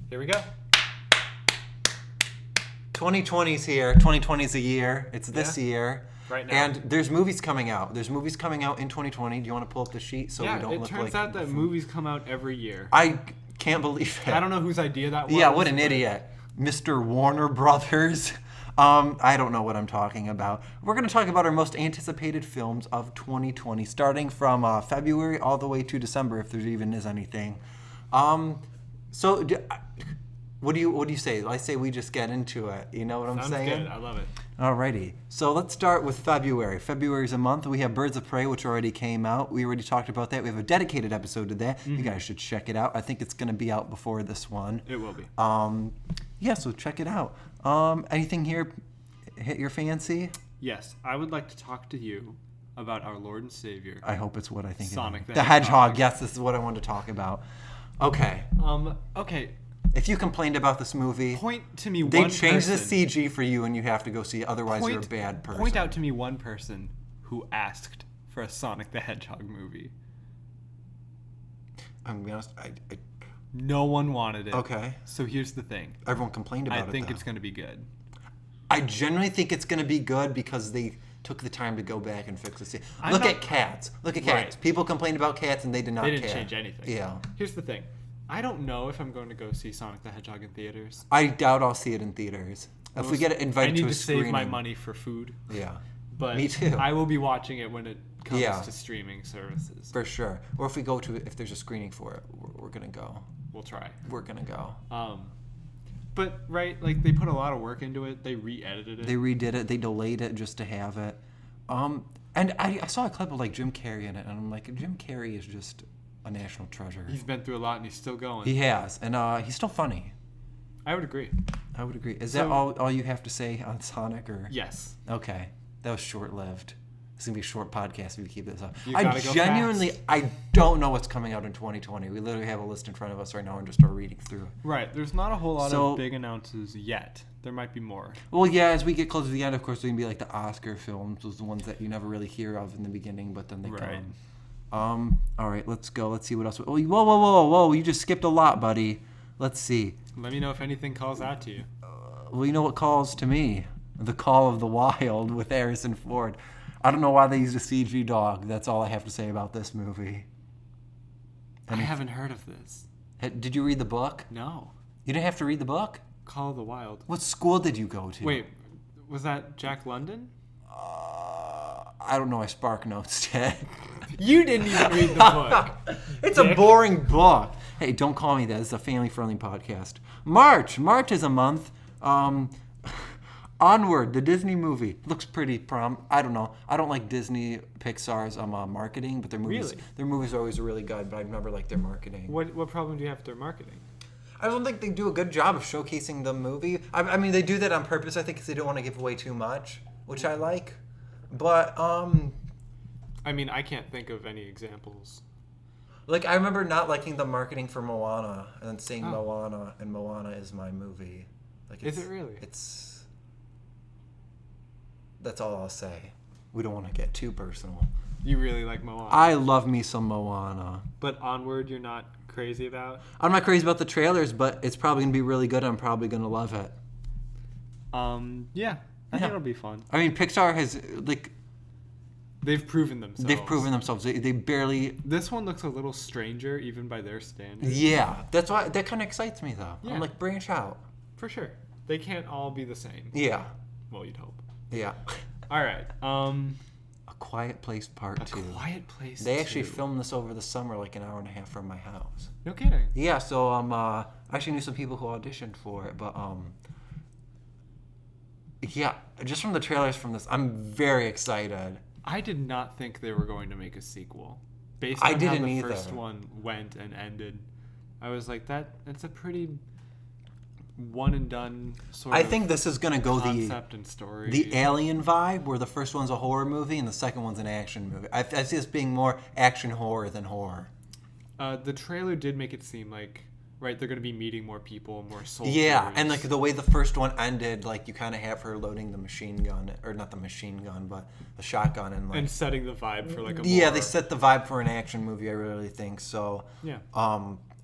Here we go. 2020's here. 2020's a year. It's this year. Right now. And there's movies coming out. There's movies coming out in 2020. Do you want to pull up the sheet so we don't it look turns like out that movies come out every year. I can't believe it. I don't know whose idea that was. Yeah, what an idiot. Mr. Warner Brothers. I don't know what I'm talking about. We're going to talk about our most anticipated films of 2020, starting from February all the way to December, if there even is anything. What do you say? I say we just get into it. You know what I'm saying? Sounds good. I love it. Alrighty. So let's start with February. February is a month. We have Birds of Prey, which already came out. We already talked about that. We have a dedicated episode to that. You guys should check it out. I think it's going to be out before this one. It will be. So check it out. Anything here hit your fancy? Yes, I would like to talk to you about our Lord and Savior. I hope it's what I think. Sonic the Hedgehog. Yes, this is what I wanted to talk about. Okay. Okay. If you complained about this movie, Point to me one they person. changed the CG for you, and you have to go see it. Otherwise, you're a bad person. Point out to me one person who asked for a Sonic the Hedgehog movie. I'm gonna be honest. No one wanted it. Okay. So here's the thing. Everyone complained about it. I think it's going to be good. I generally think it's going to be good because they took the time to go back and fix the CG. Look at Cats. Look at Cats. Right. People complained about Cats, and they did not care. They didn't change anything. Yeah. Here's the thing. I don't know if I'm going to go see Sonic the Hedgehog in theaters. I doubt I'll see it in theaters. If we get invited to a I need to screening, save my money for food. Yeah. But me too. I will be watching it when it comes Yeah. to streaming services. For sure. Or if we go to if there's a screening for it, we're gonna go. We'll try. We're gonna go. But right, like they put a lot of work into it. They re-edited it. They redid it. They delayed it just to have it. And I saw a clip of like Jim Carrey in it, and I'm like, Jim Carrey is just a national treasure. He's been through a lot, and he's still going. He has, and he's still funny. I would agree. I would agree. Is that all you have to say on Sonic, or? Yes. Okay, that was short-lived. It's gonna be a short podcast if we keep this up. I genuinely, I don't know what's coming out in 2020. We literally have a list in front of us right now and just start reading through. Right. There's not a whole lot of big announcements yet. There might be more. Well, yeah. As we get closer to the end, of course, there can be like the Oscar films, those the ones that you never really hear of in the beginning, but then they come. All right, let's go. Let's see what else. Oh, whoa! You just skipped a lot, buddy. Let's see. Let me know if anything calls out to you. Well, you know what calls to me? The Call of the Wild with Harrison Ford. I don't know why they used a CG dog. That's all I have to say about this movie. I haven't heard of this. Did you read the book? No. You didn't have to read the book? Call of the Wild. What school did you go to? Wait, was that Jack London? I don't know. I Spark Notes did. You didn't even read the book. It's a boring book. Hey, don't call me that. It's a family-friendly podcast. March is a month. Onward, the Disney movie, looks pretty I don't know. I don't like Disney Pixar's marketing, but their movies are always really good. But I never like their marketing. What problem do you have with their marketing? I don't think they do a good job of showcasing the movie. I mean, they do that on purpose. I think because they don't want to give away too much, which I like. But I mean, I can't think of any examples. Like, I remember not liking the marketing for Moana, and then seeing Moana, and Moana is my movie. Like, is it really? That's all I'll say. We don't want to get too personal. You really like Moana? I love me some Moana. But Onward, you're not crazy about? I'm not crazy about the trailers, but it's probably going to be really good. I'm probably going to love it. Yeah. I think it'll be fun. I mean, Pixar has, like... They've proven themselves. They barely... This one looks a little stranger, even by their standards. Yeah. That's why... That kind of excites me, though. Yeah. I'm like, branch out. For sure. They can't all be the same. Yeah. Well, you'd hope. Yeah. All right. A Quiet Place Part 2. A Quiet Place They actually filmed this over the summer, like an hour and a half from my house. No kidding. Yeah, so I actually knew some people who auditioned for it, but yeah, just from the trailers from this, I'm very excited. I did not think they were going to make a sequel. Based on how the first one went and ended, I was like, that's a pretty one and done sort of. I think this is gonna go concept and story. The Alien vibe, where the first one's a horror movie and the second one's an action movie. I see this being more action horror than horror. The trailer did make it seem like, right, they're gonna be meeting more people, more soldiers. Yeah, and like the way the first one ended, like you kind of have her loading the machine gun, or not the machine gun, but the shotgun, and like setting the vibe for like a they set the vibe for an action movie. I really think so. Yeah.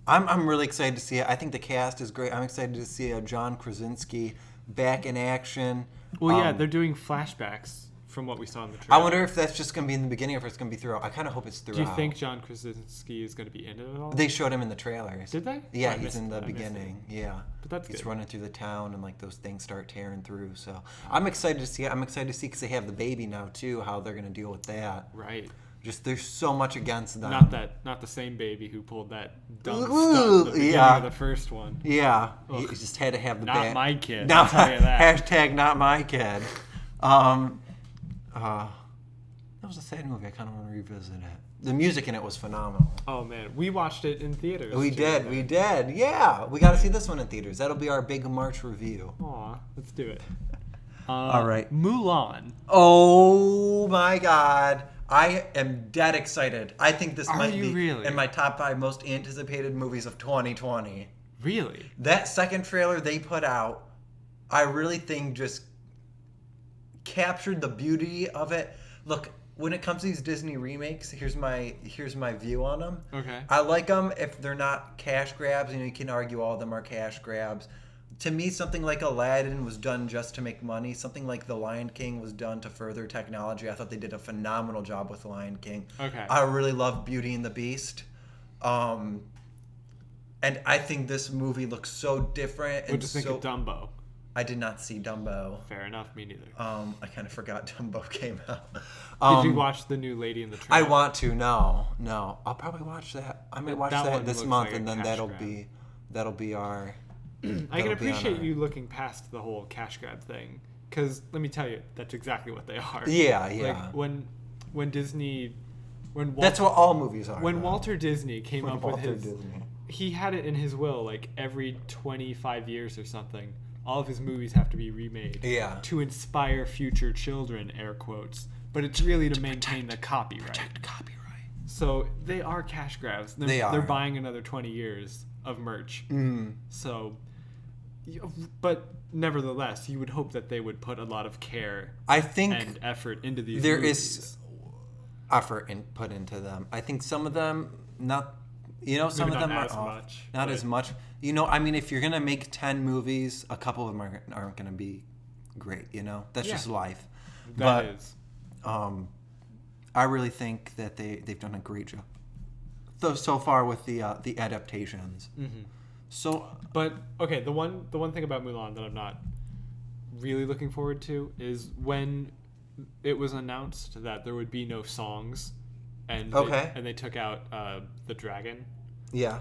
I'm really excited to see it. I think the cast is great. I'm excited to see John Krasinski back in action. Well, yeah, they're doing flashbacks from what we saw in the trailer. I wonder if that's just going to be in the beginning or if it's going to be throughout. I kind of hope it's throughout. Do you think John Krasinski is going to be in it at all? They showed him in the trailers. Did they? Yeah, he's in the beginning. Yeah. But that's He's good. running through the town and like those things start tearing through. So I'm excited to see it. I'm excited to see because they have the baby now too, how they're going to deal with that. Right. Just there's so much against them. Not the same baby who pulled that dumb stunt at the beginning of the first one. Yeah. Ugh. He just had to have the Not my kid. I'll tell you that. Hashtag not my kid. That was a sad movie. I kind of want to revisit it. The music in it was phenomenal. Oh man, we watched it in theaters. We did. Yeah, we got to see this one in theaters. That'll be our big March review. Aw, let's do it. All right. Mulan. Oh my God. I am dead excited. I think this might be really? in my top 5 most anticipated movies of 2020. Really? That second trailer they put out, I really think just captured the beauty of it. Look, when it comes to these Disney remakes, here's my view on them. Okay. I like them if they're not cash grabs. You know, you can argue all of them are cash grabs. To me, something like Aladdin was done just to make money. Something like The Lion King was done to further technology. I thought they did a phenomenal job with The Lion King. Okay. I really love Beauty and the Beast. And I think this movie looks so different. What'd you think of Dumbo? I did not see Dumbo. Fair enough, me neither. I kind of forgot Dumbo came out. Did you watch the new Lady in the Tramp? I want to. No. I'll probably watch that. I may watch that this month, like and then that'll be our. I can appreciate you looking past the whole cash grab thing, because let me tell you, that's exactly what they are. Yeah. Like when Disney, that's what all movies are. When Walter Disney came up with his, he had it in his will, like every 25 years or something, all of his movies have to be remade. Yeah. To inspire future children, air quotes, but it's really to maintain the copyright. Protect copyright. So they are cash grabs. They're buying another 20 years of merch. So. But nevertheless, you would hope that they would put a lot of care and effort into these there movies. Is effort put into them. I think some of them not some of them are not as much. You know, I mean, if you're going to make 10 movies, a couple of them aren't going to be great, you know? That's just life. That is. I really think that they've done a great job so far with the adaptations. Mm-hmm. So, but okay, the one thing about Mulan that I'm not really looking forward to is when it was announced that there would be no songs, and they took out the dragon. Yeah.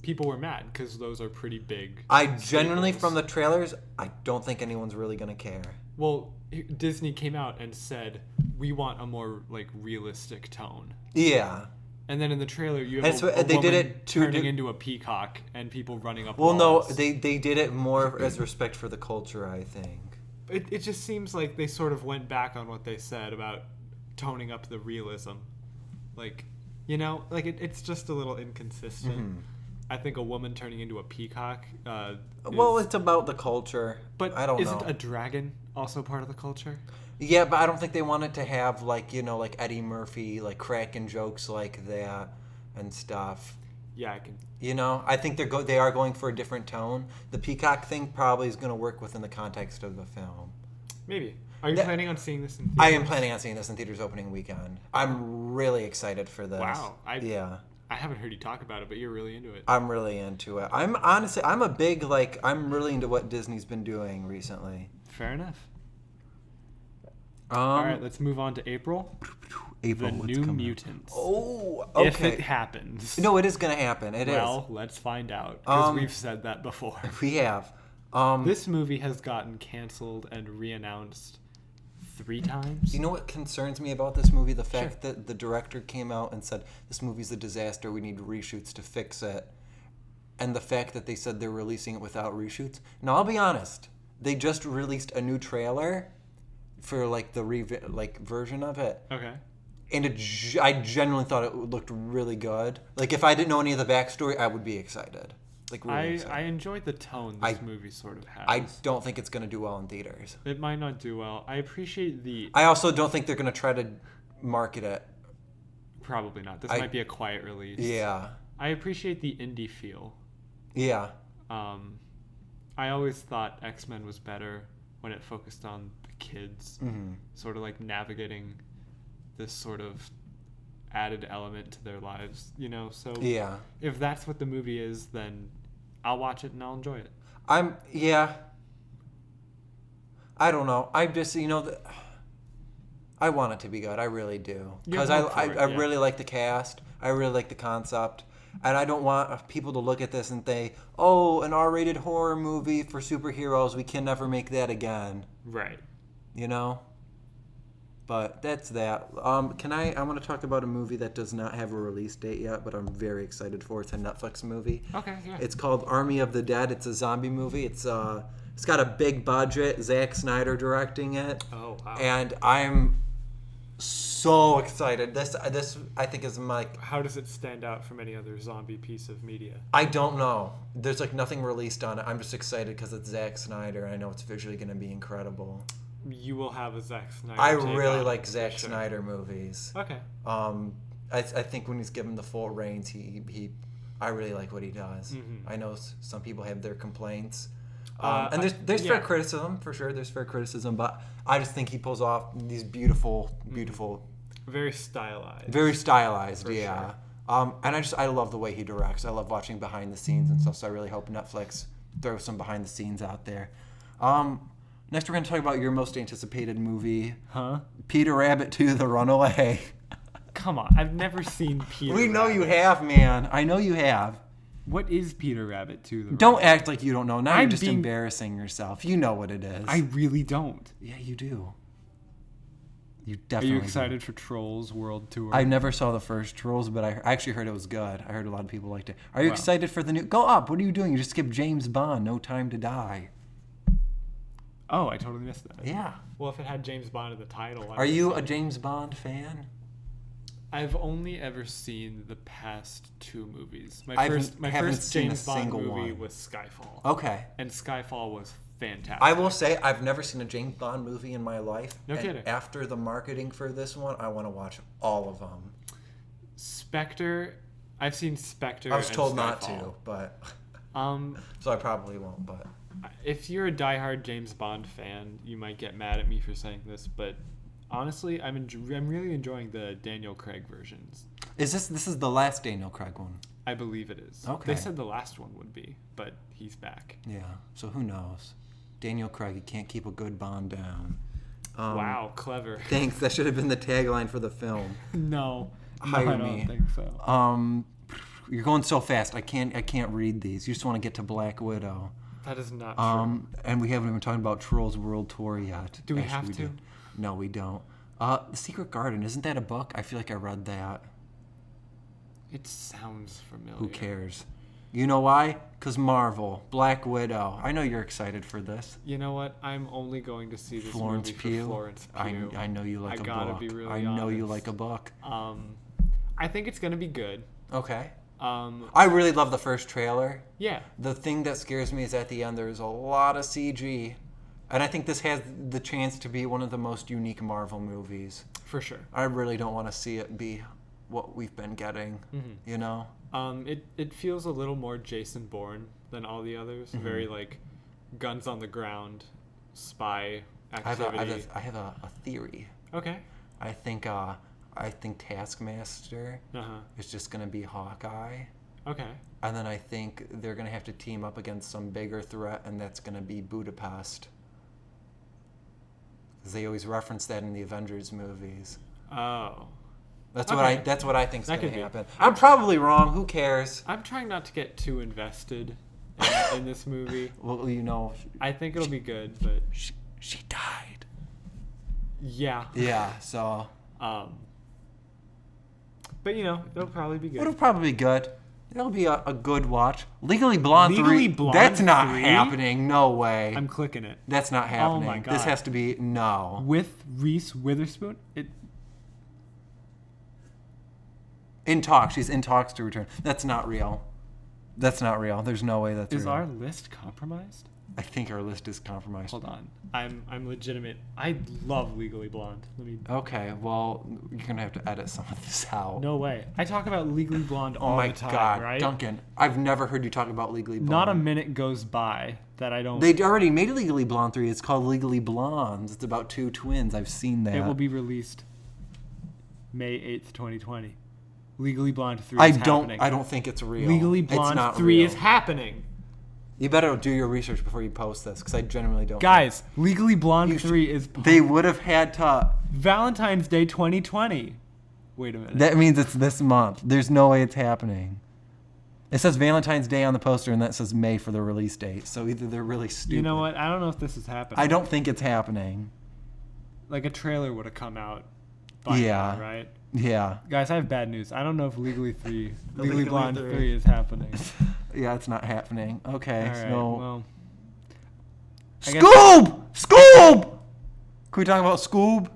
People were mad because those are pretty big. I genuinely, from the trailers, I don't think anyone's really gonna care. Well, Disney came out and said we want a more like realistic tone. Yeah. And then in the trailer, you have a they woman did it turning into a peacock and people running up walls. Well, no, they did it more as respect for the culture, I think. It just seems like they sort of went back on what they said about toning up the realism. Like, you know, like it's just a little inconsistent. Mm-hmm. I think a woman turning into a peacock. It's about the culture. But I don't know. Isn't a dragon also part of the culture? Yeah, but I don't think they wanted to have like Eddie Murphy like cracking jokes like that and stuff. Yeah, I can. You know, I think they are going for a different tone. The peacock thing probably is going to work within the context of the film. Maybe. Are you planning on seeing this in theaters? I am planning on seeing this in theaters opening weekend. I'm really excited for this. Wow. I haven't heard you talk about it, but you're really into it. I'm really into it. I'm really into what Disney's been doing recently. Fair enough. All right, let's move on to April. The New Mutants. Oh, okay. If it happens. No, it is going to happen. Well, let's find out, because we've said that before. We have. This movie has gotten canceled and re-announced 3 times. You know what concerns me about this movie? The fact that the director came out and said, this movie's a disaster, we need reshoots to fix it. And the fact that they said they're releasing it without reshoots. Now, I'll be honest. They just released a new trailer for like the version of it. Okay. And I genuinely thought it looked really good. Like if I didn't know any of the backstory, I would be excited. Like really excited. I enjoyed the tone this movie sort of has. I don't think it's going to do well in theaters. It might not do well. I appreciate I also don't think they're going to try to market it. Probably not. This might be a quiet release. Yeah. I appreciate the indie feel. Yeah. I always thought X-Men was better when it focused on the kids, sort of like navigating this sort of added element to their lives, you know? So yeah. If that's what the movie is, then I'll watch it and I'll enjoy it. I don't know. I just, I want it to be good. I really do. Because I really like the cast. I really like the concept. And I don't want people to look at this and think, oh, an R-rated horror movie for superheroes. We can never make that again. Right. But that's that. I want to talk about a movie that does not have a release date yet, but I'm very excited for. It's a Netflix movie. Okay, yeah. It's called Army of the Dead. It's a zombie movie. It's got a big budget. Zack Snyder directing it. Oh, wow. And I'm so excited. This I think is my... How does it stand out from any other zombie piece of media? I don't know. There's nothing released on it. I'm just excited because it's Zack Snyder. I know it's visually going to be incredible. You will have a Zack Snyder. I really like Zack Snyder movies. Okay. I think when he's given the full reins, I really like what he does. Mm-hmm. I know some people have their complaints. And there's fair criticism, for sure. There's fair criticism, but I just think he pulls off these beautiful... Very stylized. Very stylized, yeah. Sure. And I love the way he directs. I love watching behind the scenes and stuff, so I really hope Netflix throws some behind the scenes out there. Next, we're going to talk about your most anticipated movie. Huh? Peter Rabbit 2, The Runaway. Come on. I've never seen Peter We know Rabbit. you have, man. I know you have. What is Peter Rabbit 2, The Runaway? Don't act like you don't know. Now you're just embarrassing yourself. You know what it is. I really don't. Yeah, you do. You definitely Are you excited for Trolls World Tour? I never saw the first Trolls, but I actually heard it was good. I heard a lot of people liked it. Are you excited for the new... Go up. What are you doing? You just skipped James Bond, No Time to Die. Oh, I totally missed that. Yeah. Well, if it had James Bond in the title... Are you a James Bond fan? I've only ever seen the past 2 movies. My haven't first seen James a Bond single movie one. was Skyfall. Okay. And Skyfall was fantastic. I will say I've never seen a James Bond movie in my life. No kidding. After the marketing for this one, I want to watch all of them. Spectre, I've seen Spectre. I was told Skyfall. not to, but so I probably won't. But if you're a diehard James Bond fan, you might get mad at me for saying this, but honestly, I'm really enjoying the Daniel Craig versions. This is the last Daniel Craig one? I believe it is. Okay. They said the last one would be, but he's back. Yeah. So who knows? Daniel Craig, he can't keep a good Bond down. Wow, clever. Thanks. That should have been the tagline for the film. No, Hire I me. don't think so. You're going so fast. I can't read these. You just want to get to Black Widow. That is not true. And we haven't even talked about Trolls World Tour yet. Do we have to? No, we don't. The Secret Garden, isn't that a book? I feel like I read that. It sounds familiar. Who cares? You know why? Because Marvel, Black Widow. I know you're excited for this. You know what? I'm only going to see this Florence movie Pugh. for Florence Pugh. I know you like a book. I gotta be really honest. I know you like a book. I think it's gonna be good. Okay. I really love the first trailer. Yeah. The thing that scares me is at the end there's a lot of CG. And I think this has the chance to be one of the most unique Marvel movies. For sure. I really don't want to see it be what we've been getting, you know? It feels a little more Jason Bourne than all the others. Very like guns on the ground, spy activity. I have a theory. Okay. I think Taskmaster is just going to be Hawkeye. Okay. And then I think they're going to have to team up against some bigger threat, and that's going to be Budapest. Because they always reference that in the Avengers movies. Oh. That's what I think's going to happen. Be. I'm probably wrong. Who cares? I'm trying not to get too invested in this movie. Well, you know. I think it'll be good, but she died. Yeah. Yeah. So. But you know, it'll probably be good. It'll probably be good. It'll be a good watch. Legally Blonde 3. Legally Blonde That's not 3? happening. No way. I'm clicking it. That's not happening. Oh my God. This has to be no. With Reese Witherspoon? In talks. She's in talks to return. That's not real. That's not real. There's no way that's real. Is our list compromised? I think our list is compromised. Hold on. I'm legitimate. I love Legally Blonde. Okay, well, you're going to have to edit some of this out. No way. I talk about Legally Blonde all the time, God, right? Duncan, I've never heard you talk about Legally Blonde. Not a minute goes by that I don't... They already made Legally Blonde 3. It's called Legally Blondes. It's about two twins. I've seen that. It will be released May 8th, 2020. Legally Blonde 3 is happening. I don't think it's real. Legally Blonde 3 is happening. You better do your research before you post this, because I generally don't. Guys, Legally Blonde 3 is... They would have had to... Valentine's Day 2020. Wait a minute. That means it's this month. There's no way it's happening. It says Valentine's Day on the poster, and that says May for the release date. So either they're really stupid. You know what? I don't know if this is happening. I don't think it's happening. Like, a trailer would have come out by now, right? Yeah. Guys, I have bad news. I don't know if Legally Blonde 3 is happening. Yeah, it's not happening. Okay, all right, so... well... Scoob! Can we talk about Scoob?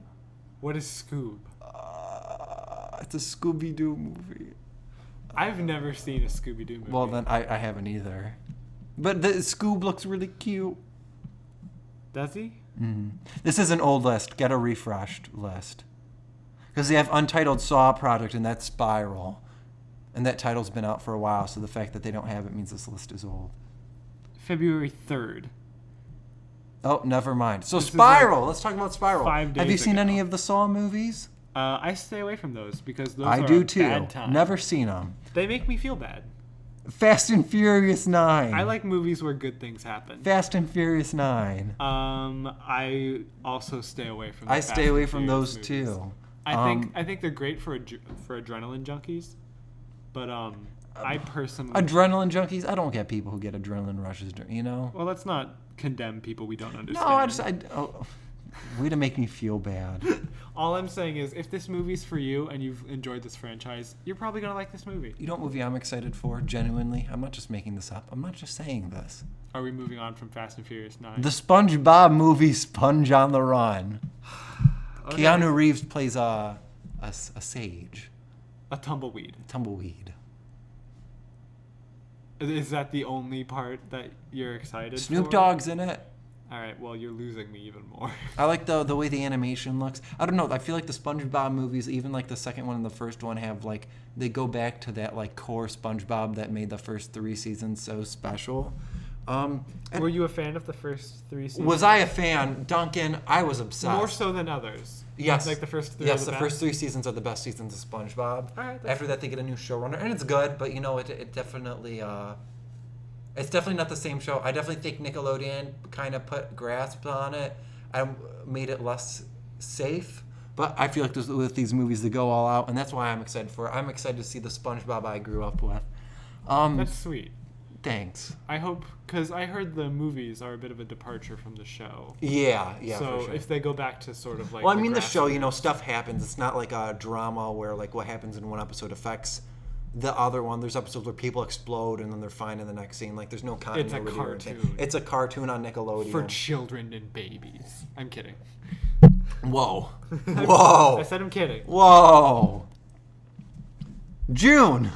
What is Scoob? It's a Scooby-Doo movie. I've never seen a Scooby-Doo movie. Well, then I haven't either. But the Scoob looks really cute. Does he? Mm-hmm. This is an old list. Get a refreshed list. Because they have Untitled Saw Project, and that's Spiral. And that title's been out for a while, so the fact that they don't have it means this list is old. February 3rd. Oh, never mind. So this Spiral. Let's talk about Spiral. 5 days have you seen ago. any of the Saw movies? I stay away from those because those I are do a too. bad time. Never seen them. They make me feel bad. Fast and Furious 9. I like movies where good things happen. Fast and Furious 9. I also stay away from. I stay away from those movies. too. I think they're great for adrenaline junkies, but I personally adrenaline junkies. I don't get people who get adrenaline rushes. You know. Well, let's not condemn people we don't understand. No, way to make me feel bad. All I'm saying is, if this movie's for you and you've enjoyed this franchise, you're probably gonna like this movie. You know what movie I'm excited for? Genuinely, I'm not just making this up. I'm not just saying this. Are we moving on from Fast and Furious 9? The SpongeBob movie, Sponge on the Run. Okay. Keanu Reeves plays a sage. A tumbleweed. Tumbleweed. Is that the only part that you're excited Snoop for? Dogg's in it. All right, well, you're losing me even more. I like the way the animation looks. I don't know. I feel like the SpongeBob movies, even like the second one and the first one, have like they go back to that like core SpongeBob that made the first 3 seasons so special. Were you a fan of the first 3 seasons? Was I a fan, Duncan? I was obsessed. More so than others. Yes. Like the first 3. Yes, the first 3 seasons are the best seasons of SpongeBob. All right, after that, they get a new showrunner, and it's good. But you know, it definitely. It's definitely not the same show. I definitely think Nickelodeon kind of put grasp on it. I made it less safe. But I feel like with these movies, they go all out, and that's why I'm excited for it. I'm excited to see the SpongeBob I grew up with. That's sweet. Thanks. I hope, because I heard the movies are a bit of a departure from the show. Yeah, So for sure. if they go back to sort of like... Well, I mean, the show, you know, stuff happens. It's not like a drama where like what happens in one episode affects the other one. There's episodes where people explode and then they're fine in the next scene. Like there's no continuity. It's a cartoon. It's a cartoon on Nickelodeon. For children and babies. I'm kidding. Whoa. Whoa. I said I'm kidding. Whoa. June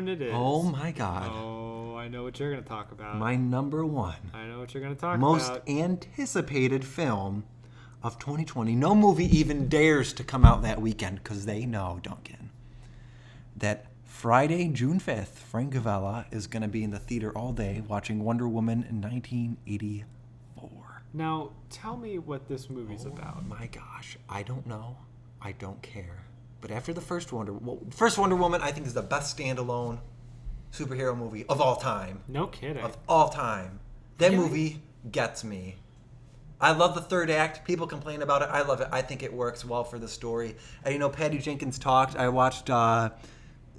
it is. Oh my God. Oh, I know what you're going to talk about. My number 1. I know what you're going to talk most about. anticipated film of 2020. No movie even dares to come out that weekend because they know, Duncan, that Friday, June 5th, Frank Vella is going to be in the theater all day watching Wonder Woman in 1984. Now, tell me what this movie's about. My gosh, I don't know. I don't care. But after the first Wonder Woman, I think is the best standalone superhero movie of all time. No kidding. Of all time. That movie gets me. I love the third act. People complain about it. I love it. I think it works well for the story. And, you know, Patty Jenkins talked. I watched,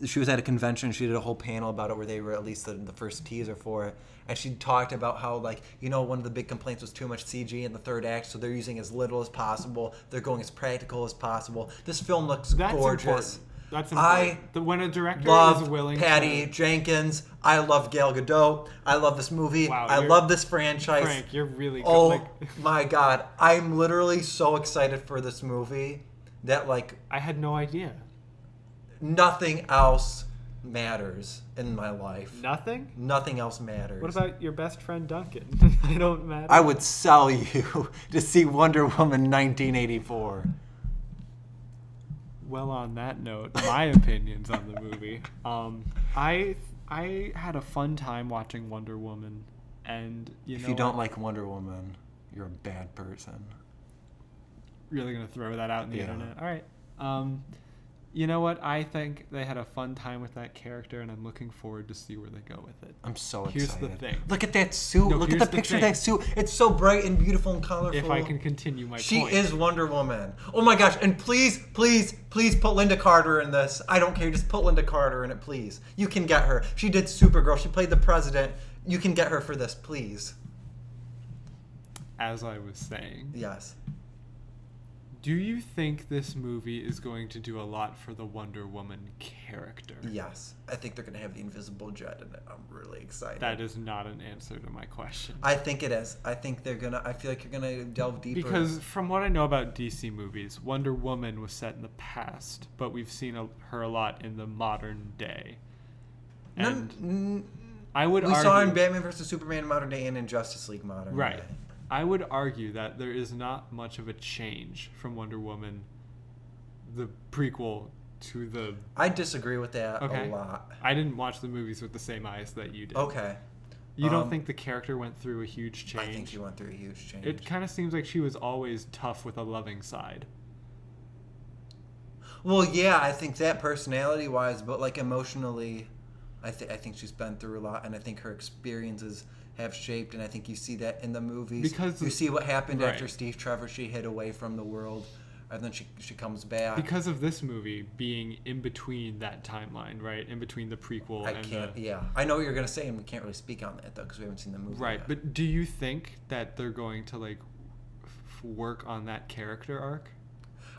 she was at a convention. She did a whole panel about it where they released the first teaser for it. And she talked about how, like, you know, one of the big complaints was too much CG in the third act, so they're using as little as possible. They're going as practical as possible. This film looks gorgeous. Important. That's important. When a director is willing Patty Jenkins. I love Gal Gadot. I love this movie. Wow, I love this franchise. Frank, you're really good. Oh, my God. I'm literally so excited for this movie that, like... I had no idea. Nothing else matters in my life. Nothing? Nothing else matters. What about your best friend Duncan? I don't matter. I would sell you to see Wonder Woman 1984. Well, on that note, my opinions on the movie. I had a fun time watching Wonder Woman, and if you don't like Wonder Woman, you're a bad person. Really gonna throw that out in the internet? All right. You know what? I think they had a fun time with that character, and I'm looking forward to see where they go with it. I'm so excited. Here's the thing. Look at that suit. Look at the picture of that suit. It's so bright and beautiful and colorful. If I can continue my point. She is Wonder Woman. Oh my gosh. And please, please, please put Linda Carter in this. I don't care. Just put Linda Carter in it, please. You can get her. She did Supergirl. She played the president. You can get her for this, please. As I was saying. Yes. Do you think this movie is going to do a lot for the Wonder Woman character? Yes. I think they're going to have the invisible jet in it. I'm really excited. That is not an answer to my question. I think it is. I think they're going to... I feel like you're going to delve deeper. Because from what I know about DC movies, Wonder Woman was set in the past, but we've seen her a lot in the modern day. And I would argue... We saw her in Batman vs. Superman modern day and in Justice League modern day. Right. I would argue that there is not much of a change from Wonder Woman, the prequel, to the... I disagree with that a lot. I didn't watch the movies with the same eyes that you did. Okay. You don't think the character went through a huge change? I think she went through a huge change. It kind of seems like she was always tough with a loving side. Well, yeah, I think that personality-wise, but like emotionally, I think she's been through a lot, and I think her experiences have shaped, and I think you see that in the movies. Because you see what happened after Steve Trevor. She hid away from the world, and then she comes back. Because of this movie being in between that timeline, right? In between the prequel Yeah. I know what you're going to say, and we can't really speak on that, though, because we haven't seen the movie Right, yet. But do you think that they're going to, like, work on that character arc?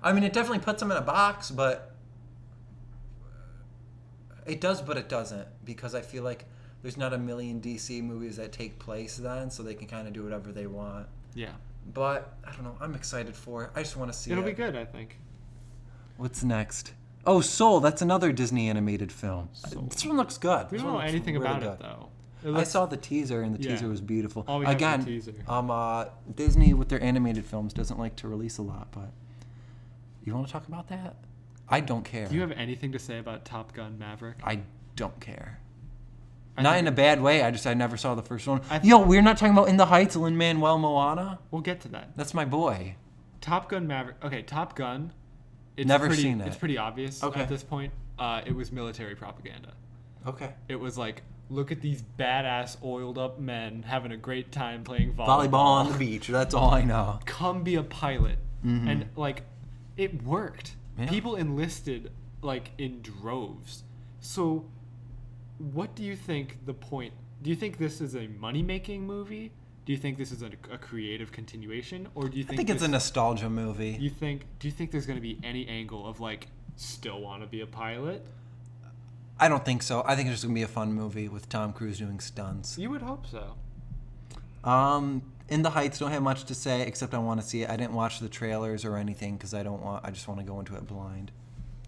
I mean, it definitely puts them in a box, but... It does, but it doesn't, because I feel like there's not a million DC movies that take place then, so they can kind of do whatever they want. Yeah. But, I don't know, I'm excited for it. I just want to see it. It'll be good, I think. What's next? Oh, Soul. That's another Disney animated film. Soul. This one looks good. We don't know anything about it, though. I saw the teaser, and the teaser was beautiful. All we have is the teaser. Disney, with their animated films, doesn't like to release a lot, but... You want to talk about that? I don't care. Do you have anything to say about Top Gun Maverick? I don't care. Not in a bad way. I never saw the first one. We're not talking about In the Heights, Lin-Manuel Moana. We'll get to that. That's my boy. Top Gun Maverick. Okay, Top Gun. Seen it. It's pretty obvious at this point. It was military propaganda. Okay. It was like, look at these badass oiled up men having a great time playing volleyball on the beach. That's all I know. Come be a pilot. Mm-hmm. And like, it worked. Yeah. People enlisted like in droves. So what do you think the point... Do you think this is a money-making movie? Do you think this is a creative continuation? Or do you think... I think it's a nostalgia movie. Do you think there's going to be any angle of, like, still want to be a pilot? I don't think so. I think it's just going to be a fun movie with Tom Cruise doing stunts. You would hope so. In the Heights, don't have much to say, except I want to see it. I didn't watch the trailers or anything because I just want to go into it blind.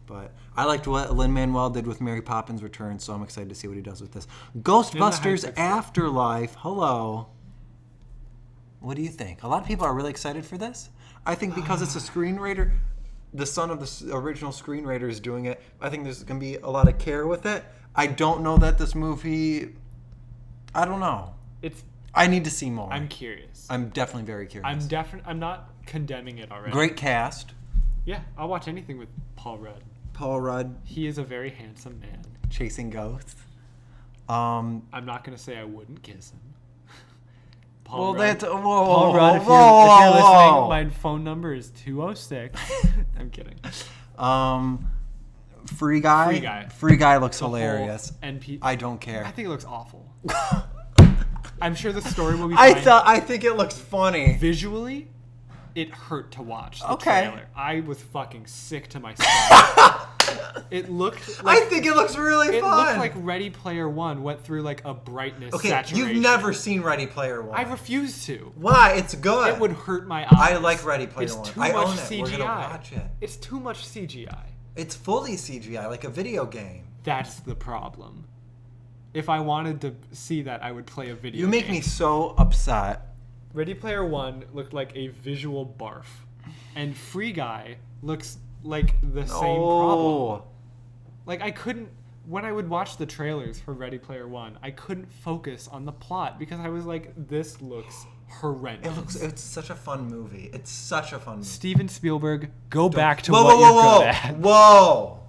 But I liked what Lin-Manuel did with Mary Poppins Returns, so I'm excited to see what he does with this. Ghostbusters Afterlife. Hello. What do you think? A lot of people are really excited for this. I think because it's a screenwriter, the son of the original screenwriter is doing it. I think there's going to be a lot of care with it. I don't know that this movie... I don't know. I need to see more. I'm curious. I'm definitely very curious. I'm not condemning it already. Great cast. Yeah, I'll watch anything with Paul Rudd. Paul Rudd. He is a very handsome man. Chasing ghosts. I'm not going to say I wouldn't kiss him. Paul Rudd, if you're listening, my phone number is 206. I'm kidding. Free Guy looks hilarious. I don't care. I think it looks awful. I'm sure the story will be fine. I think it looks funny. Visually, it hurt to watch the trailer. I was fucking sick to my stomach. It looked like... I think it looks really fun. It looked like Ready Player One went through like a brightness saturation. You've never seen Ready Player One. I refuse to. Why? It's good. It would hurt my eyes. I like Ready Player One. It's too much CGI. We're gonna watch it. It's too much CGI. It's fully CGI, like a video game. That's the problem. If I wanted to see that, I would play a video You make me so upset. Ready Player One looked like a visual barf. And Free Guy looks like the same problem. Like, I couldn't... When I would watch the trailers for Ready Player One, I couldn't focus on the plot because I was like, this looks horrendous. It's such a fun movie. It's such a fun movie. Steven Spielberg, go back to what you're good at. Whoa!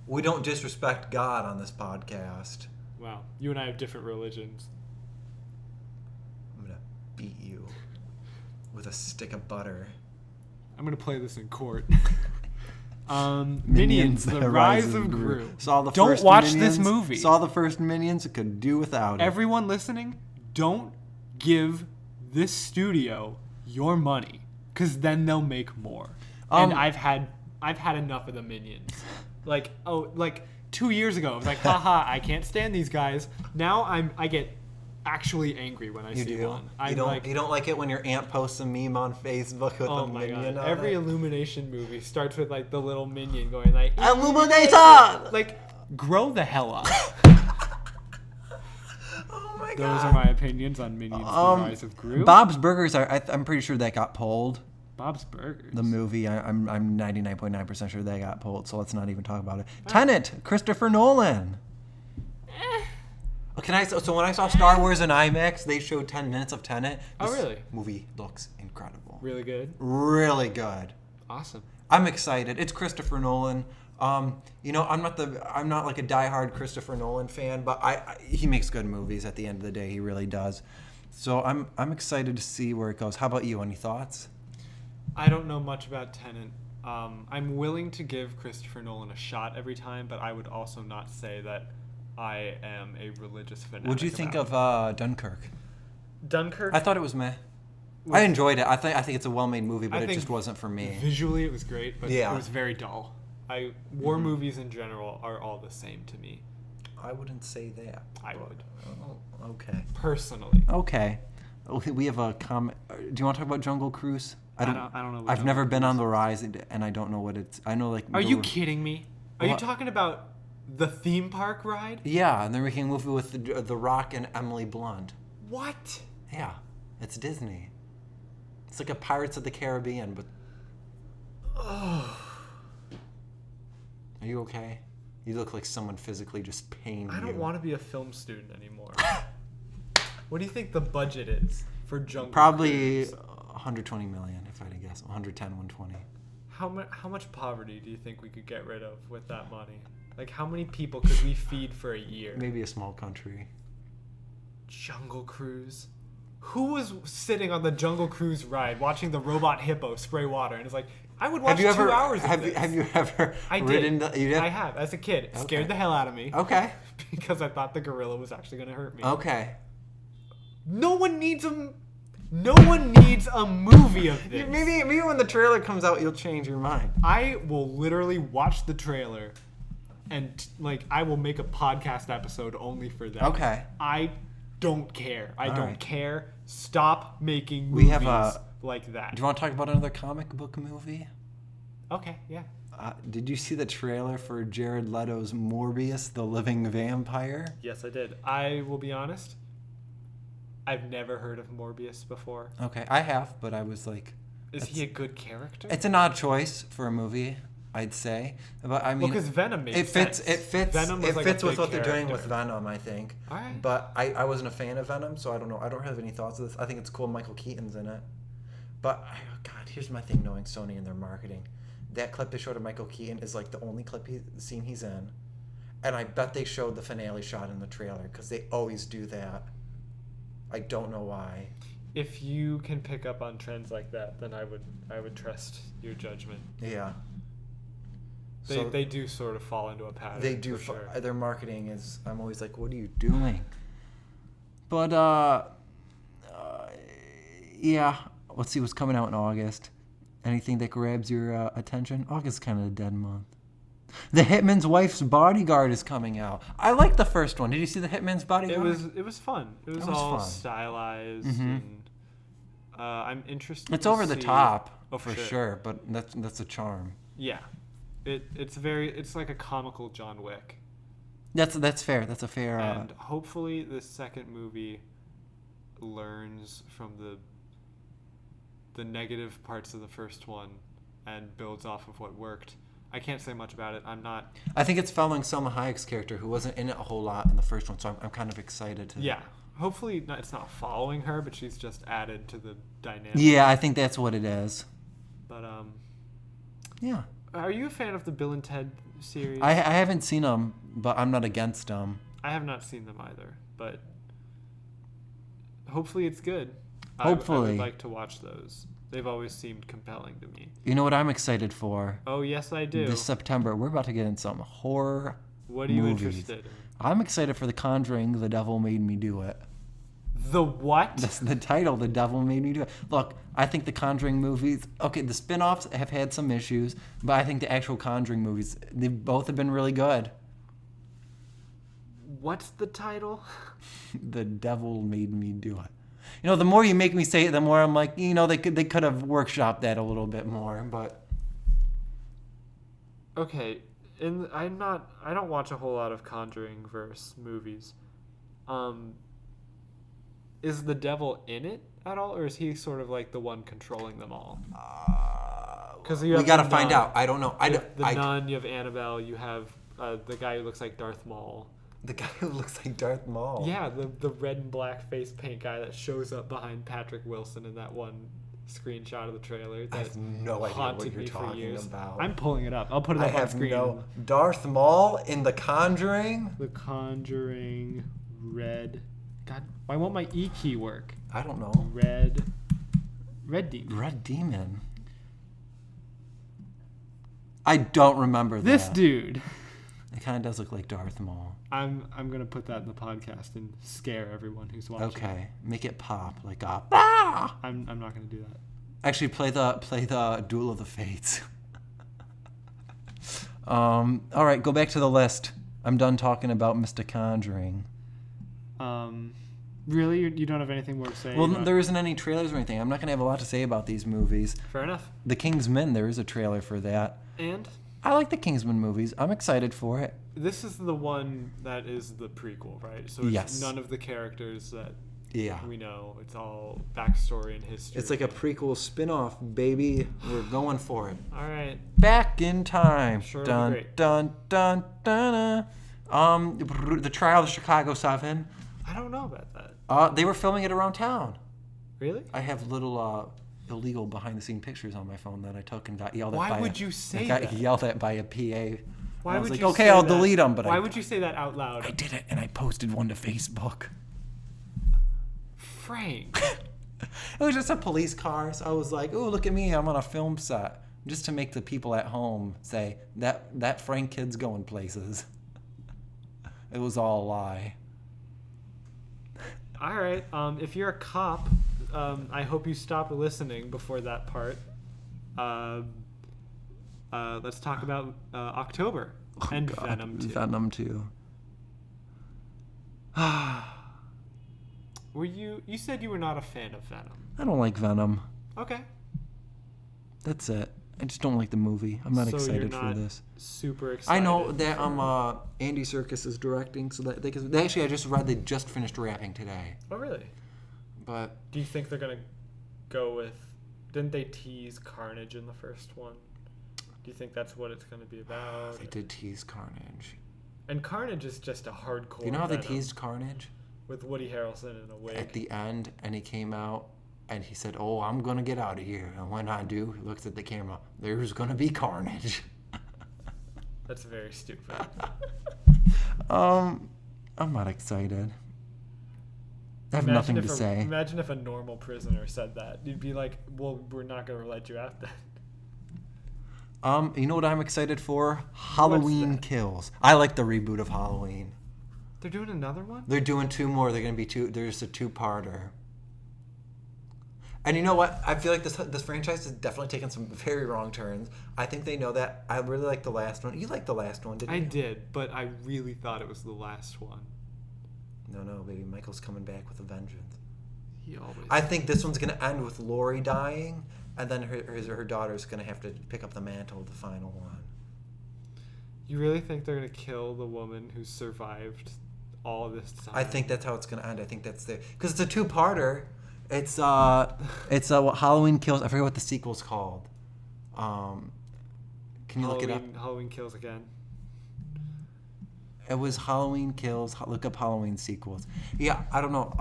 We don't disrespect God on this podcast. Wow. You and I have different religions. I'm going to beat you with a stick of butter. I'm going to play this in court. Minions, The Rise of Gru. Don't watch this movie. Saw the first Minions. Could do without it. Everyone listening, don't give this studio your money, because then they'll make more. And I've had enough of the Minions. Like 2 years ago, I was like, haha, I can't stand these guys. Now I get actually angry when I see one. You don't like it when your aunt posts a meme on Facebook with a minion on Every it? Illumination movie starts with like the little minion going like, Illuminator! Like, grow the hell up. Oh my God. Those are my opinions on Minions: The Rise of Gru. Bob's Burgers I'm pretty sure that got pulled. Bob's Burgers. The movie, I'm 99.9% sure they got pulled, so let's not even talk about it. Tenet, Christopher Nolan. So when I saw Star Wars in IMAX, they showed 10 minutes of Tenet. Oh, really? Movie looks incredible. Really good? Really good. Awesome. I'm excited. It's Christopher Nolan. I'm not like a diehard Christopher Nolan fan, but he makes good movies at the end of the day. He really does. So I'm excited to see where it goes. How about you? Any thoughts? I don't know much about Tenet. I'm willing to give Christopher Nolan a shot every time, but I would also not say that I am a religious fanatic. What'd you think of Dunkirk? Dunkirk? I thought it was meh. I enjoyed it. I think it's a well-made movie, but it just wasn't for me. Visually, it was great, but it was very dull. War movies in general are all the same to me. I wouldn't say that. I would. Okay. Personally. Okay. We have a comment. Do you want to talk about Jungle Cruise? I don't know. I've never been on the rise, and I don't know what it's. I know like. Are you kidding me? Are you talking about the theme park ride? Yeah, and they're making a movie with the Rock and Emily Blunt. What? Yeah, it's Disney. It's like a Pirates of the Caribbean, but. Oh. Are you okay? You look like someone physically just pained you. I don't want to be a film student anymore. What do you think the budget is for Jungle Probably Cruise? 120 million, if I had to guess. 110, 120. How much poverty do you think we could get rid of with that money? Like, how many people could we feed for a year? Maybe a small country. Jungle Cruise? Who was sitting on the Jungle Cruise ride watching the robot hippo spray water and is like, I would watch 2 hours of this. Have you ever ridden I have, as a kid. It scared the hell out of me. Okay. Because I thought the gorilla was actually going to hurt me. Okay. No one needs a movie of this. Maybe when the trailer comes out, you'll change your mind. I will literally watch the trailer and I will make a podcast episode only for that. Okay. I don't care. I don't care. Stop making movies like that. Do you want to talk about another comic book movie? Okay, yeah. Did you see the trailer for Jared Leto's Morbius, the Living Vampire? Yes, I did. I will be honest. I've never heard of Morbius before. Okay, I have, but I was like... Is he a good character? It's an odd choice for a movie, I'd say. But I mean... Well, because Venom makes sense. It fits Venom was with what they're doing with Venom, I think. All right. But I wasn't a fan of Venom, so I don't know. I don't have any thoughts of this. I think it's cool Michael Keaton's in it. But, God, here's my thing knowing Sony and their marketing. That clip they showed of Michael Keaton is like the only scene he's in. And I bet they showed the finale shot in the trailer, because they always do that. I don't know why. If you can pick up on trends like that, then I would trust your judgment. Yeah. They do sort of fall into a pattern. They do. For sure. Their marketing is. I'm always like, what are you doing? But yeah. Let's see what's coming out in August. Anything that grabs your attention? August is kind of a dead month. The Hitman's Wife's Bodyguard is coming out. I like the first one. Did you see The Hitman's Bodyguard? It was fun. It was all fun. Stylized. Mm-hmm. And I'm interested. It's over the top, for sure, but that's a charm. Yeah, it's like a comical John Wick. That's fair. That's a fair. And hopefully, the second movie learns from the negative parts of the first one and builds off of what worked. I can't say much about it. I think it's following Selma Hayek's character, who wasn't in it a whole lot in the first one, so I'm kind of excited to. Yeah. Hopefully, it's not following her, but she's just added to the dynamic. Yeah, I think that's what it is. But yeah. Are you a fan of the Bill and Ted series? I haven't seen them, but I'm not against them. I have not seen them either, but hopefully it's good. Hopefully. I would like to watch those. They've always seemed compelling to me. You know what I'm excited for? Oh, yes, I do. This September, we're about to get in some horror What are you interested in? I'm excited for The Conjuring, The Devil Made Me Do It. The what? That's the title, The Devil Made Me Do It. Look, I think the Conjuring movies, okay, the spin-offs have had some issues, but I think the actual Conjuring movies, they both have been really good. What's the title? The Devil Made Me Do It. You know, the more you make me say it, the more I'm like, you know, they could have workshopped that a little bit more, but. Okay, I don't watch a whole lot of Conjuring verse movies. Is the devil in it at all, or is he sort of like the one controlling them all? Because we gotta find out. I don't know. The nun, you have Annabelle, you have the guy who looks like Darth Maul. The guy who looks like Darth Maul. Yeah, the red and black face paint guy that shows up behind Patrick Wilson in that one screenshot of the trailer. I have no idea what you're talking about. I'm pulling it up. I'll put it up on screen. Darth Maul in The Conjuring? The Conjuring, red. God, why won't my E key work? I don't know. Red Demon. Red Demon. I don't remember that. This dude. It kind of does look like Darth Maul. I'm gonna put that in the podcast and scare everyone who's watching. Okay, make it pop like a. I'm not gonna do that. Actually, play the Duel of the Fates. All right, go back to the list. I'm done talking about Mr. Conjuring. Really, you don't have anything more to say? Well, there isn't any trailers or anything. I'm not gonna have a lot to say about these movies. Fair enough. The Kingsman, there is a trailer for that. And I like the Kingsman movies. I'm excited for it. This is the one that is the prequel, right? So it's none of the characters that we know. It's all backstory and history. It's like a prequel spin-off, baby. We're going for it. All right. Back in time. Sure, dun, great. dun, dun, dun, dun. The Trial of the Chicago 7. I don't know about that. They were filming it around town. Really? I have little illegal behind-the-scene pictures on my phone that I took and got yelled at Why by would you say got that? yelled at by a PA. Why I was would like, you okay, say I'll that? delete them. But why would you say that out loud? I did it, and I posted one to Facebook. Frank. It was just a police car, so I was like, oh, look at me, I'm on a film set. Just to make the people at home say, that Frank kid's going places. It was all a lie. All right. If you're a cop, I hope you stop listening before that part. Let's talk about October and God, Venom 2. Venom 2. You said you were not a fan of Venom. I don't like Venom. Okay. That's it. I just don't like the movie. I'm not excited for this. Super excited. I know that Andy Serkis is directing, so that they actually I just read they just finished wrapping today. Oh really? But do you think they're gonna go with? Didn't they tease Carnage in the first one? Do you think that's what it's gonna be about? They did tease Carnage. And Carnage is just a hardcore. You know how they Venom teased Carnage? with Woody Harrelson in a wig at the end, and he came out. And he said, oh, I'm going to get out of here. And when I do, he looks at the camera. There's going to be carnage. That's very stupid. I'm not excited. I have nothing to say. Imagine if a normal prisoner said that. You'd be like, well, we're not going to let you out then. You know what I'm excited for? Halloween Kills. I like the reboot of Halloween. They're doing another one? They're doing two more. They're going to be two. There's a two-parter. And you know what? I feel like this franchise has definitely taken some very wrong turns. I think they know that. I really like the last one. You liked the last one, didn't you? I did, but I really thought it was the last one. No, baby. Michael's coming back with a vengeance. He always. I think this one's going to end with Laurie dying, and then her daughter's going to have to pick up the mantle of the final one. You really think they're going to kill the woman who survived all of this time? I think that's how it's going to end. I think that's because it's a two-parter. It's what Halloween Kills. I forget what the sequel's called. Can you look it up? Halloween Kills again. It was Halloween Kills. Look up Halloween sequels. Yeah, I don't know.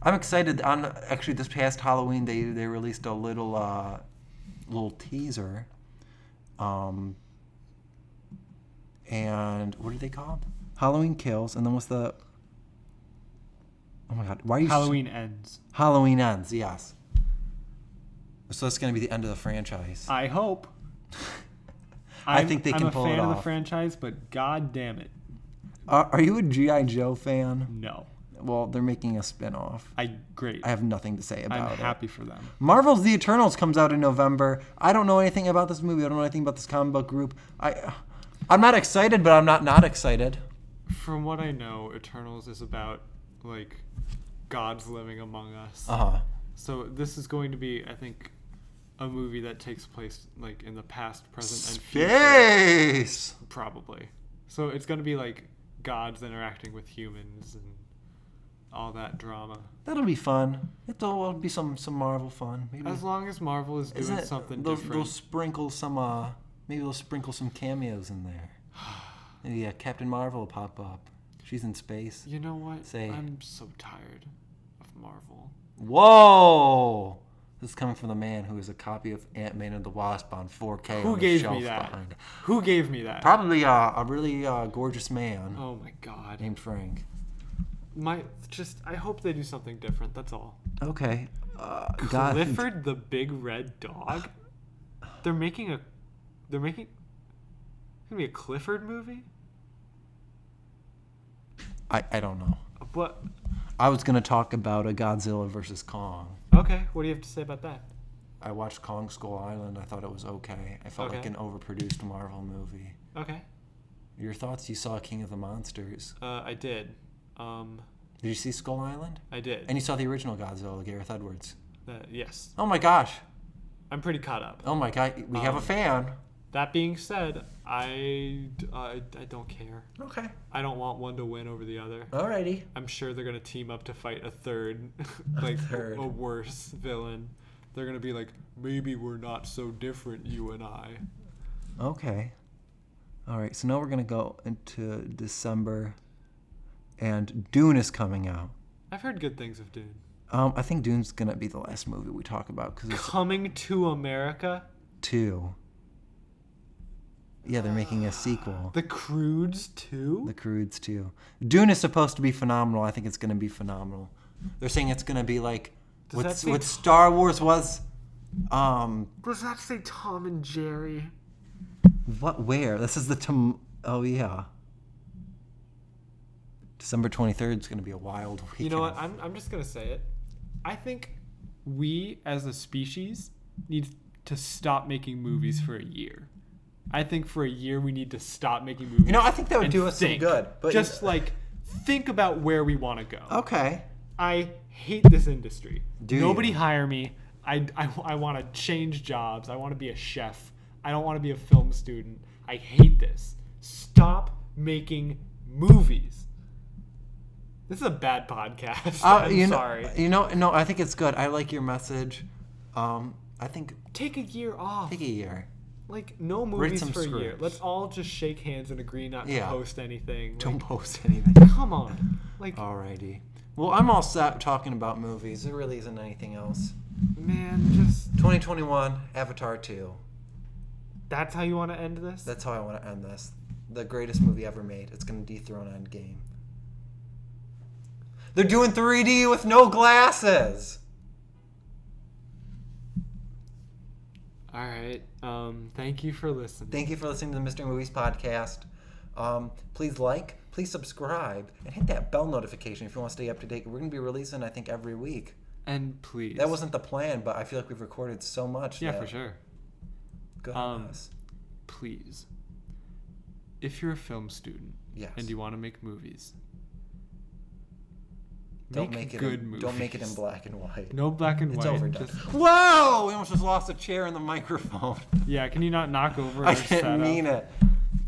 I'm excited. Actually, this past Halloween, they released a little teaser. And what are they called? Halloween Kills, and then what's the? Oh my God! Why are you? Halloween Ends. Halloween Ends. Yes. So that's going to be the end of the franchise. I hope. I think they can pull it off. I'm a fan of the franchise, but god damn it. Are you a G.I. Joe fan? No. Well, they're making a spin-off. Great. I have nothing to say about it. I'm happy for them. Marvel's The Eternals comes out in November. I don't know anything about this movie. I don't know anything about this comic book group. I'm not excited, but I'm not excited. From what I know, Eternals is about, like, gods living among us. Uh-huh. So this is going to be, I think, a movie that takes place, like, in the past, present, and future. Space! Probably. So it's going to be, like, gods interacting with humans and all that drama. That'll be fun. It'll be some Marvel fun. Maybe. As long as Marvel is doing something different. They'll sprinkle some, maybe they'll sprinkle some cameos in there. Maybe Captain Marvel will pop up. She's in space. You know what? I'm so tired of Marvel. Whoa! This is coming from the man who has a copy of Ant-Man and the Wasp on 4K. Who gave me that? Who gave me that? Probably a really gorgeous man. Oh my God. Named Frank. I hope they do something different. That's all. Okay. Clifford the Big Red Dog. They're making gonna be a Clifford movie. I don't know. What? I was gonna talk about a Godzilla versus Kong. Okay. What do you have to say about that? I watched Kong Skull Island. I thought it was okay. I felt like an overproduced Marvel movie. Okay. Your thoughts? You saw King of the Monsters. I did. Did you see Skull Island? I did. And you saw the original Godzilla, Gareth Edwards? Yes. Oh my gosh. I'm pretty caught up. Oh my God. We have a fan. That being said, I don't care. Okay. I don't want one to win over the other. Alrighty. I'm sure they're going to team up to fight a third, a worse villain. They're going to be like, maybe we're not so different, you and I. Okay. All right. So now we're going to go into December. And Dune is coming out. I've heard good things of Dune. I think Dune's going to be the last movie we talk about. Cause it's Coming to America? 2. Yeah, they're making a sequel. The Croods 2? The Croods 2. Dune is supposed to be phenomenal. I think it's going to be phenomenal. They're saying it's going to be like what Star Wars was. Does that say Tom and Jerry? What? Where? This is the Oh, yeah. December 23rd is going to be a wild weekend. You know what? I'm just going to say it. I think we, as a species, need to stop making movies for a year. I think for a year we need to stop making movies. You know, I think that would do us some good. But just think about where we want to go. Okay. I hate this industry. Nobody you? Hire me. I want to change jobs. I want to be a chef. I don't want to be a film student. I hate this. Stop making movies. This is a bad podcast. I'm sorry. No, I think it's good. I like your message. I think take a year off. Take a year. Like, no movies for a year. Let's all just shake hands and agree not to post anything. Don't post anything. Come on. Alrighty. Well, I'm all set talking about movies. There really isn't anything else. Man, just 2021, Avatar 2. That's how you want to end this? That's how I want to end this. The greatest movie ever made. It's going to dethrone Endgame. They're doing 3D with no glasses. All right. Thank you for listening. Thank you for listening to the Mystery Movies Podcast. Please subscribe, and hit that bell notification if you want to stay up to date. We're going to be releasing, I think, every week. And please. That wasn't the plan, but I feel like we've recorded so much. Yeah, for sure. Good on us. Please, if you're a film student and you want to make movies, Don't make it in black and white. No black and white. It's overdone. Whoa! We almost just lost a chair in the microphone. Yeah, can you not knock over I didn't mean it.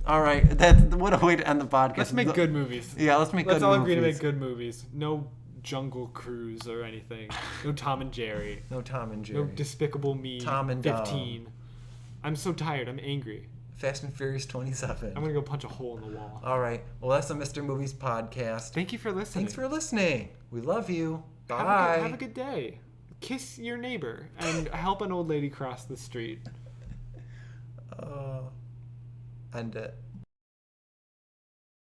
All right, that's what a way to end the podcast. Let's make good movies. Yeah, let's make good movies. Let's all agree to make good movies. No Jungle Cruise or anything. No Tom and Jerry. No Tom and Jerry. No Despicable Me. Tom and 15. I'm so tired. I'm angry. Fast and Furious 27. I'm gonna go punch a hole in the wall. All right. Well, that's the Mr. Movies podcast. Thank you for listening. Thanks for listening. We love you. Bye. Have a good day. Kiss your neighbor and help an old lady cross the street. End it.